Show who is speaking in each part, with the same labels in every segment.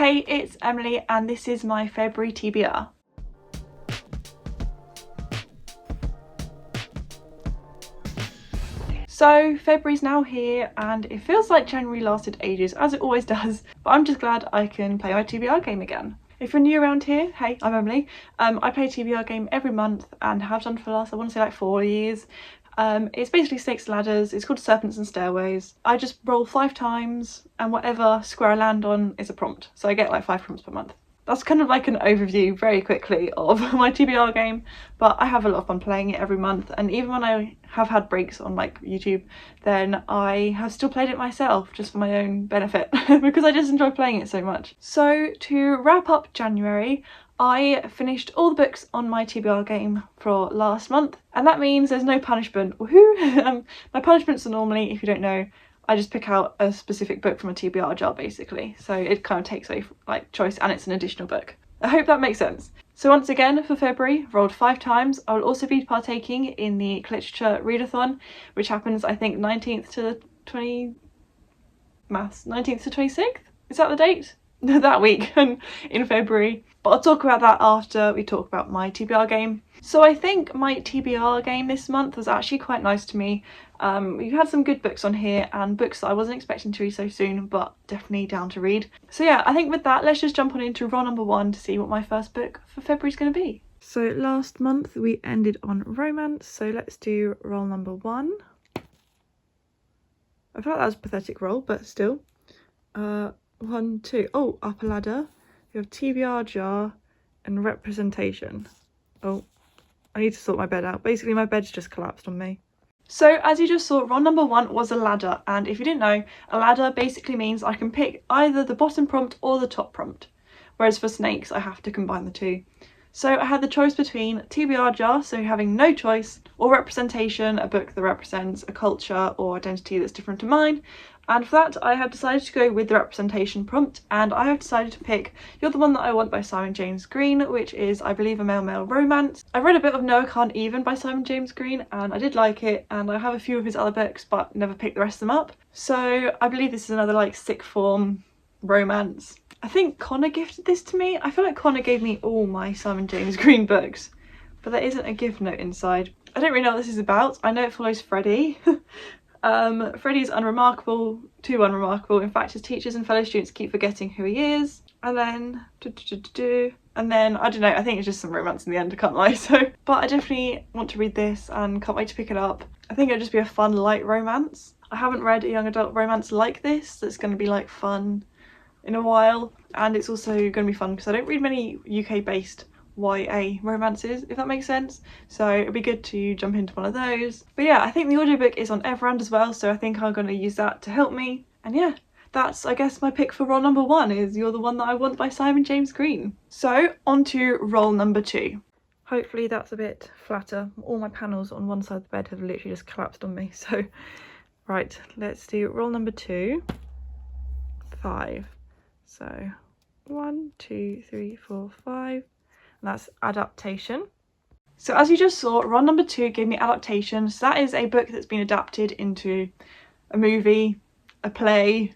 Speaker 1: Hey, it's Emily and this is my February TBR. So February's now here and it feels like January lasted ages, as it always does, but I'm just glad I can play my TBR game again. If you're new around here, hey, I'm Emily. I play a TBR game every month and have done for the last, I want to say like 4 years. It's basically snakes and ladders. It's called Serpents and Stairways. I just roll 5 times and whatever square I land on is a prompt. So I get like 5 prompts per month. That's kind of like an overview very quickly of my TBR game, but I have a lot of fun playing it every month, and even when I have had breaks on like YouTube, then I have still played it myself just for my own benefit because I just enjoy playing it so much. So to wrap up January, I finished all the books on my TBR game for last month, and that means there's no punishment. Woohoo! My punishments are normally, if you don't know, I just pick out a specific book from a TBR jar basically, so it kind of takes away like choice and it's an additional book. I hope that makes sense. So once again for February, rolled 5 times. I will also be partaking in the cliterature readathon, which happens I think 19th to the 19th to 26th? Is that the date? That week in February. But I'll talk about that after we talk about my TBR game. So I think my TBR game this month was actually quite nice to me. We've had some good books on here and books that I wasn't expecting to read so soon, but definitely down to read. So yeah, I think with that, let's just jump on into roll number 1 to see what my first book for February is going to be. So last month we ended on romance, so let's do roll number 1. I felt that was a pathetic roll, but still. 1, 2. Oh, upper ladder. We have TBR jar and representation. Oh, I need to sort my bed out. Basically, my bed's just collapsed on me. So as you just saw, roll number 1 was a ladder, and if you didn't know, a ladder basically means I can pick either the bottom prompt or the top prompt, whereas for snakes I have to combine the two. So I had the choice between TBR jar, so having no choice, or representation, a book that represents a culture or identity that's different to mine. And for that I have decided to go with the representation prompt, and I have decided to pick You're the One That I Want by Simon James Green, which is, I believe, a male-male romance. I read a bit of No I Can't Even by Simon James Green and I did like it, and I have a few of his other books but never picked the rest of them up. So I believe this is another like sixth form romance. I think Connor gifted this to me. I feel like Connor gave me all my Simon James Green books, but there isn't a gift note inside. I don't really know what this is about. I know it follows Freddie. Freddie's unremarkable, too unremarkable. In fact, his teachers and fellow students keep forgetting who he is. And then, and then, I don't know, I think it's just some romance in the end, I can't lie. So, but I definitely want to read this and can't wait to pick it up. I think it'll just be a fun, light romance. I haven't read a young adult romance like this that's going to be like fun in a while. And it's also going to be fun because I don't read many UK-based YA romances, if that makes sense, so it'd be good to jump into one of those. But yeah, I think the audiobook is on Everand as well, so I think I'm going to use that to help me. And yeah, that's I guess my pick for roll number 1 is You're the One That I Want by Simon James Green. So on to roll number 2. Hopefully that's a bit flatter. All my panels on one side of the bed have literally just collapsed on me, so right, let's do roll number 2. 5. So 1, 2, 3, 4, 5. That's adaptation. So as you just saw, roll number 2 gave me adaptation. So that is a book that's been adapted into a movie, a play,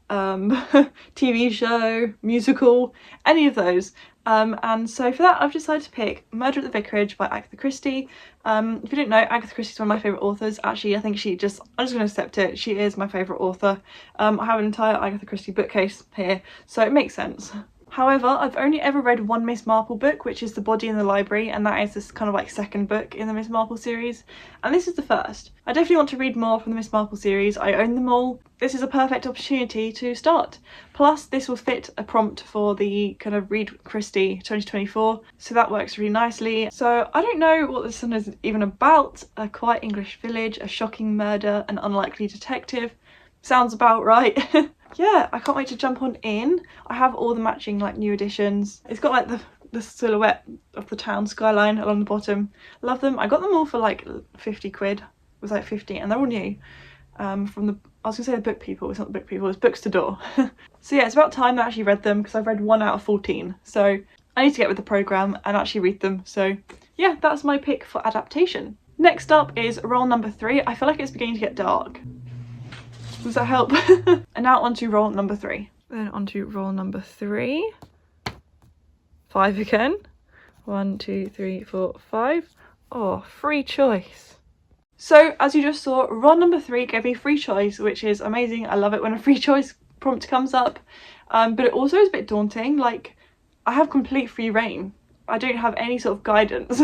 Speaker 1: TV show, musical, any of those. And so for that I've decided to pick Murder at the Vicarage by Agatha Christie. If you didn't know, Agatha Christie is one of my favourite authors. Actually, I think I'm just going to accept it. She is my favourite author. I have an entire Agatha Christie bookcase here, so it makes sense. However, I've only ever read one Miss Marple book, which is The Body in the Library, and that is this kind of like second book in the Miss Marple series, and this is the first. I definitely want to read more from the Miss Marple series. I own them all. This is a perfect opportunity to start. Plus, this will fit a prompt for the kind of Read Christie 2024, so that works really nicely. So I don't know what this one is even about. A quiet English village, a shocking murder, an unlikely detective. Sounds about right. Yeah, I can't wait to jump on in. I have all the matching like new editions. It's got like the silhouette of the town skyline along the bottom. Love them. I got them all for like 50 quid. It was like 50 and they're all new. From the, I was gonna say the Book People, it's not the Book People, it's Books to Door. So yeah, it's about time I actually read them because I've read 1 out of 14. So I need to get with the programme and actually read them. So yeah, that's my pick for adaptation. Next up is roll number 3. I feel like it's beginning to get dark. Does that help? And now on to roll number 3. Then on to roll number 3. 5 again. 1, 2, 3, 4, 5. Oh, free choice. So as you just saw, roll number 3 gave me free choice, which is amazing. I love it when a free choice prompt comes up. But it also is a bit daunting. Like, I have complete free reign. I don't have any sort of guidance.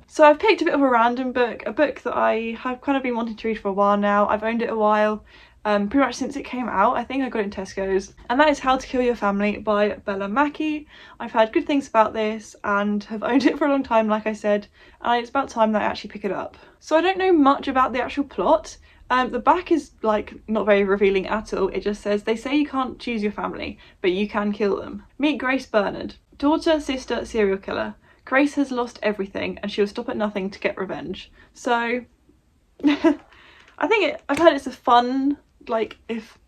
Speaker 1: So I've picked a bit of a random book, a book that I have kind of been wanting to read for a while now. I've owned it a while, pretty much since it came out. I think I got it in Tesco's, and that is How to Kill Your Family by Bella Mackie. I've heard good things about this and have owned it for a long time, like I said, and it's about time that I actually pick it up. So I don't know much about the actual plot. The back is like not very revealing at all. It just says, they say you can't choose your family, but you can kill them. Meet Grace Bernard. Daughter, sister, serial killer. Grace has lost everything and she'll stop at nothing to get revenge. So I think I've heard it's a fun, like, if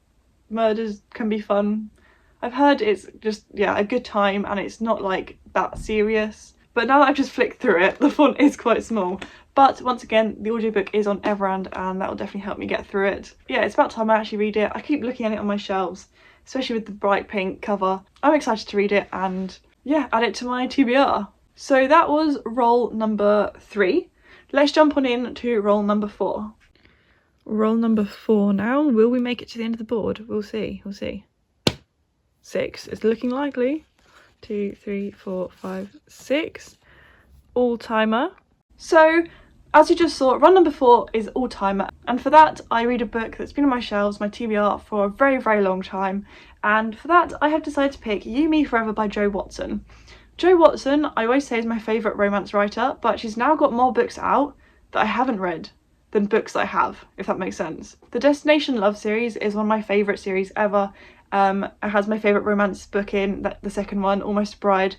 Speaker 1: murders can be fun. I've heard it's just, yeah, a good time and it's not like that serious. But now that I've just flicked through it, the font is quite small. But once again, the audiobook is on Everand and that will definitely help me get through it. Yeah, it's about time I actually read it. I keep looking at it on my shelves, especially with the bright pink cover. I'm excited to read it and yeah, add it to my TBR. So that was roll number 3. Let's jump on in to roll number 4. Roll number 4 now. Will we make it to the end of the board? We'll see. We'll see. 6. It's looking likely. 2, 3, 4, 5, 6. All timer. So as you just saw, roll number 4 is all timer, and for that I read a book that's been on my shelves, my TBR, for a very, very long time, and for that I have decided to pick You, Me, Forever by Jo Watson. Jo Watson, I always say, is my favourite romance writer, but she's now got more books out that I haven't read than books that I have, if that makes sense. The Destination Love series is one of my favourite series ever. It has my favourite romance book in, the second one, Almost a Bride.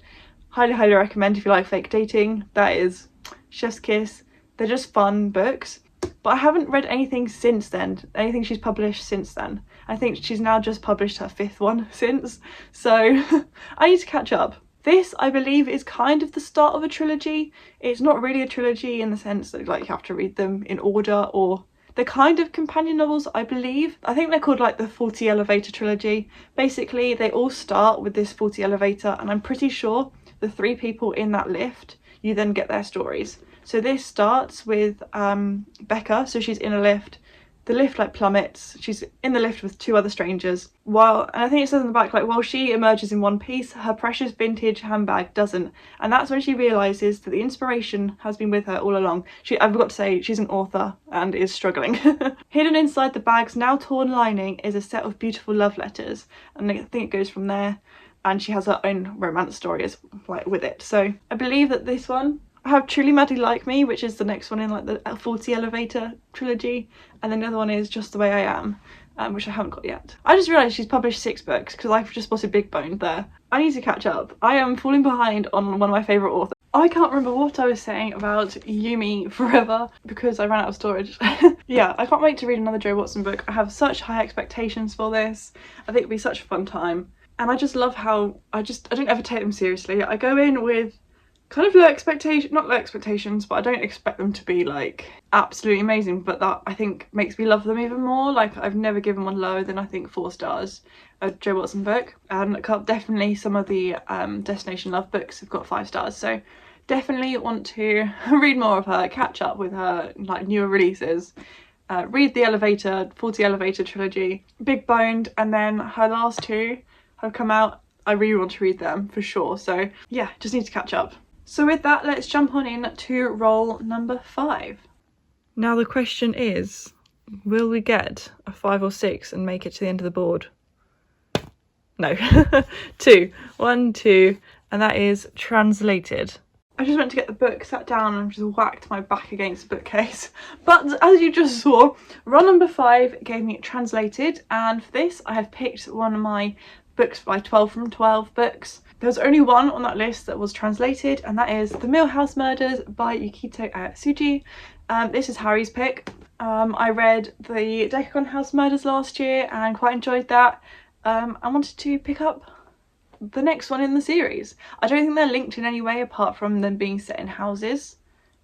Speaker 1: Highly, highly recommend if you like fake dating. That is chef's kiss. They're just fun books. But I haven't read anything since then, anything she's published since then. I think she's now just published her 5th one since, so I need to catch up. This, I believe, is kind of the start of a trilogy. It's not really a trilogy in the sense that, like, you have to read them in order, or they're kind of companion novels, I believe. I think they're called like the 40 Elevator trilogy. Basically, they all start with this 40 elevator, and I'm pretty sure the 3 people in that lift, you then get their stories. So this starts with Becca, so she's in a lift. The lift like plummets. She's in the lift with 2 other strangers. And I think it says in the back, like, while she emerges in one piece, her precious vintage handbag doesn't. And that's when she realises that the inspiration has been with her all along. I forgot to say, she's an author and is struggling. Hidden inside the bag's now torn lining is a set of beautiful love letters. And I think it goes from there. And she has her own romance story with it. So I believe that this one, I have Truly Madly Like Me, which is the next one in like the 40 Elevator trilogy, and then the other one is Just the Way I Am, which I haven't got yet. I just realised she's published 6 books because I've just spotted Big Bone there. I need to catch up. I am falling behind on one of my favourite authors. I can't remember what I was saying about You, Me, Forever because I ran out of storage. Yeah, I can't wait to read another Jo Watson book. I have such high expectations for this. I think it'll be such a fun time. And I just love how I don't ever take them seriously. I go in with kind of not low expectations, but I don't expect them to be like absolutely amazing, but that I think makes me love them even more. Like, I've never given one lower than I think 4 stars, a Jo Watson book, and definitely some of the Destination Love books have got 5 stars, so definitely want to read more of her, catch up with her like newer releases, read the 40 Elevator trilogy, Big Boned, and then her last 2 have come out. I really want to read them for sure, so yeah, just need to catch up. So with that, let's jump on in to roll number 5. Now the question is, will we get a 5 or 6 and make it to the end of the board? No. 2. 1, 2, and that is Translated. I just went to get the book, sat down and just whacked my back against the bookcase. But as you just saw, roll number 5 gave me Translated, and for this I have picked one of my books by 12 from 12 books. There was only one on that list that was translated, and that is The Millhouse Murders by Yukito Ayatsuji. This is Harry's pick. I read the Decagon House Murders last year and quite enjoyed that. I wanted to pick up the next one in the series. I don't think they're linked in any way apart from them being set in houses.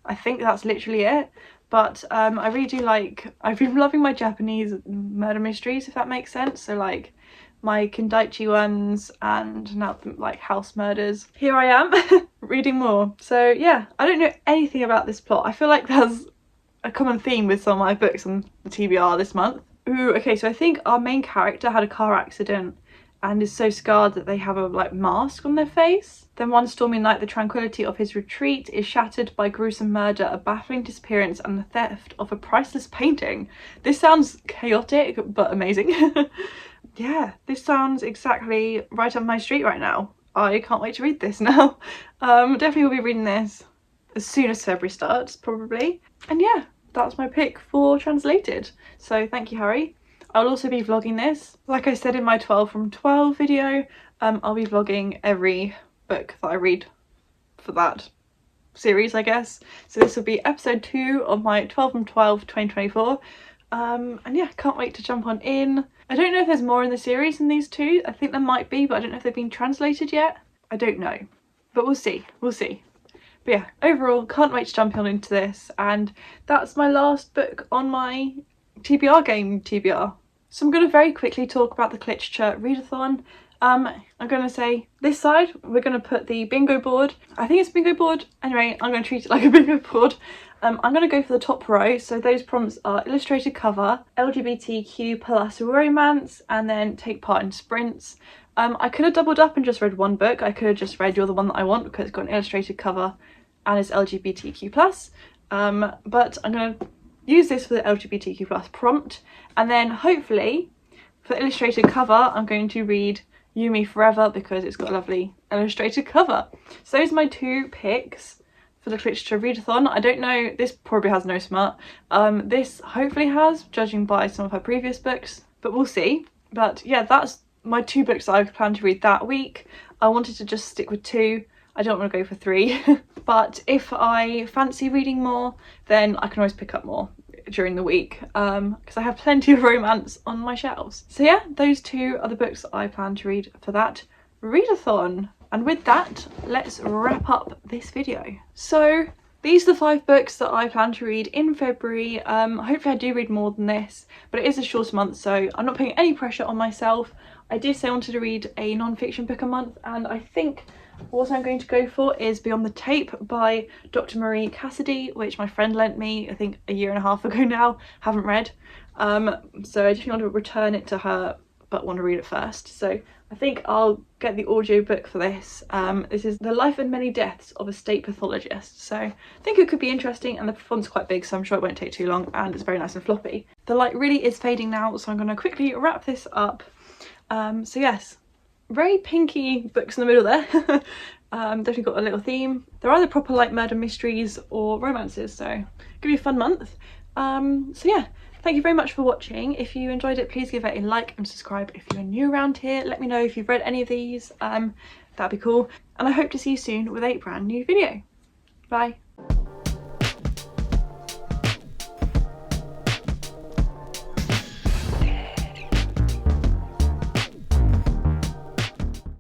Speaker 1: I think that's literally it. But I really do I've been loving my Japanese murder mysteries, if that makes sense. So like my Kindaichi ones and now like house murders. Here I am reading more. So yeah, I don't know anything about this plot. I feel like there's a common theme with some of my books on the TBR this month. Ooh, okay, so I think our main character had a car accident and is so scarred that they have a like mask on their face. Then one stormy night, the tranquility of his retreat is shattered by gruesome murder, a baffling disappearance and the theft of a priceless painting. This sounds chaotic but amazing. Yeah, this sounds exactly right up my street right now. I can't wait to read this now. Definitely will be reading this as soon as February starts, probably. And yeah, that's my pick for translated. So thank you, Harry. I'll also be vlogging this. Like I said in my 12 from 12 video, I'll be vlogging every book that I read for that series, I guess. So this will be episode 2 of my 12 from 12 2024. And yeah, can't wait to jump on in. I don't know if there's more in the series than these two. I think there might be, but I don't know if they've been translated yet. I don't know, but we'll see. We'll see. But yeah, overall, can't wait to jump on into this. And that's my last book on my TBR game, TBR. So I'm going to very quickly talk about the cliterature readathon. I'm going to say this side, we're going to put the bingo board. I think it's a bingo board. Anyway, I'm going to treat it like a bingo board. I'm going to go for the top row. So those prompts are illustrated cover, LGBTQ plus romance, and then take part in sprints. I could have doubled up and just read one book. I could have just read You're the One That I Want because it's got an illustrated cover and it's LGBTQ plus. But I'm going to use this for the LGBTQ plus prompt, and then hopefully for the illustrated cover I'm going to read Yumi Forever because it's got a lovely illustrated cover. So those are my 2 picks for the literature readathon. I don't know, this probably has no smut. This hopefully has, judging by some of her previous books, but we'll see. But yeah, that's my 2 books that I plan to read that week. I wanted to just stick with 2. I don't want to go for 3. But if I fancy reading more, then I can always pick up more during the week because I have plenty of romance on my shelves. So yeah, those 2 are the books I plan to read for that readathon. And with that, let's wrap up this video. So these are the 5 books that I plan to read in February. Hopefully I do read more than this, but it is a shorter month, so I'm not putting any pressure on myself. I did say I wanted to read a non-fiction book a month, and I think what I'm going to go for is Beyond the Tape by Dr. Marie Cassidy, which my friend lent me, I think a 1.5 years ago now. Haven't read. So I just want to return it to her, but want to read it first. So I think I'll get the audiobook for this. This is The Life and Many Deaths of a State Pathologist. So I think it could be interesting, and the font's quite big, so I'm sure it won't take too long, and it's very nice and floppy. The light really is fading now, so I'm going to quickly wrap this up. So yes, very pinky books in the middle there. Definitely got a little theme. They're either proper like murder mysteries or romances, so it could be a fun month. So yeah, thank you very much for watching. If you enjoyed it, please give it a like and subscribe if you're new around here. Let me know if you've read any of these. That'd be cool. And I hope to see you soon with a brand new video. Bye.